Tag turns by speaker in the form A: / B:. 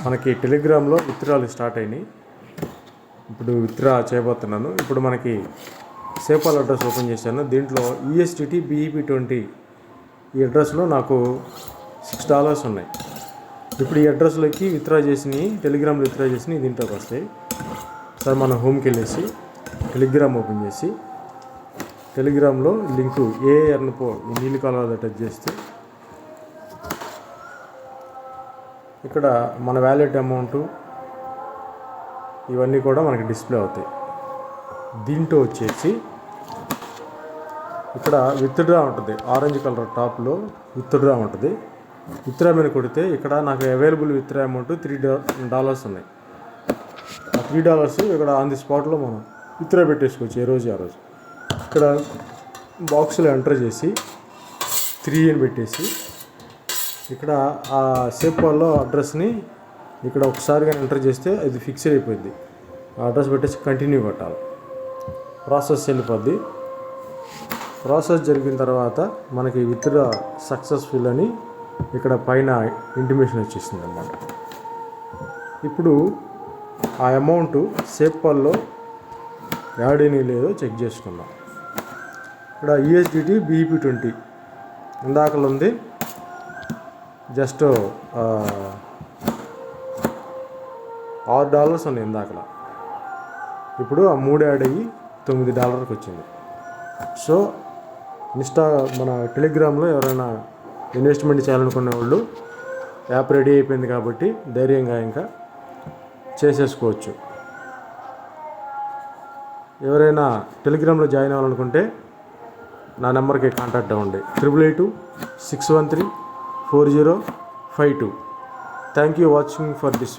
A: మనకి టెలిగ్రామ్లో withdrawal start అయినాయి. ఇప్పుడు విత్డ్రా చేయబోతున్నాను. ఇప్పుడు మనకి సేపాల్ అడ్రస్ ఓపెన్ చేశాను. దీంట్లో USDT BEP20 ఈ అడ్రస్లో నాకు $6 ఉన్నాయి. ఇప్పుడు ఈ అడ్రస్లోకి విత్డ్రా చేసినవి, టెలిగ్రామ్లో విత్డ్రా చేసినవి దీంట్లోకి వస్తాయి. సార్ మనం హోమ్కి వెళ్ళేసి టెలిగ్రామ్ ఓపెన్ చేసి టెలిగ్రామ్లో లింకు AARNPO ఈ నీలి కాలంలో టచ్ చేస్తే ఇక్కడ మన వ్యాలెట్ అమౌంట్ ఇవన్నీ కూడా మనకి డిస్ప్లే అవుతాయి. దీంట్లో వచ్చేసి ఇక్కడ విత్డ్రా ఉంటుంది, ఆరెంజ్ కలర్ టాప్లో విత్డ్రా ఉంటుంది. విత్డ్రా మీద కొడితే ఇక్కడ నాకు అవైలబుల్ విత్డ్రా అమౌంట్ $3 ఉన్నాయి. ఆ $3 ఇక్కడ ఆన్ ది స్పాట్లో మనం విత్డ్రా పెట్టేసుకోవచ్చు ఏ రోజు ఆ రోజు. ఇక్కడ బాక్స్లో ఎంటర్ చేసి 3 అని పెట్టేసి ఇక్కడ ఆ సేపాల్లో అడ్రస్ని ఇక్కడ ఒకసారిగా ఎంటర్ చేస్తే అది ఫిక్స్ అయిపోద్ది. ఆ అడ్రస్ పెట్టేసి కంటిన్యూ కొట్టాలి. ప్రాసెస్ వెళ్ళిపోద్ది. ప్రాసెస్ జరిగిన తర్వాత మనకి విత్డ్రా సక్సెస్ఫుల్ అని ఇక్కడ పైన ఇంటిమేషన్ వచ్చేసింది అన్నమాట. ఇప్పుడు ఆ అమౌంట్ సేపాల్లో యాడ్ అయినా లేదో చెక్ చేసుకుందాం. ఇక్కడ USDT BEP20 ఇందాకలో ఉంది, జస్ట్ $6 ఉన్నాయి ఇందాకలా. ఇప్పుడు ఆ 3 యాడ్ అయ్యి $9 వచ్చింది. సో మన టెలిగ్రామ్లో ఎవరైనా ఇన్వెస్ట్మెంట్ చేయాలనుకునే వాళ్ళు యాప్ రెడీ అయిపోయింది కాబట్టి ధైర్యంగా ఇంకా చేసేసుకోవచ్చు. ఎవరైనా టెలిగ్రామ్లో జాయిన్ అవ్వాలనుకుంటే నా నెంబర్కి కాంటాక్ట్ అవ్వండి. 8826134052. Thank you watching for this.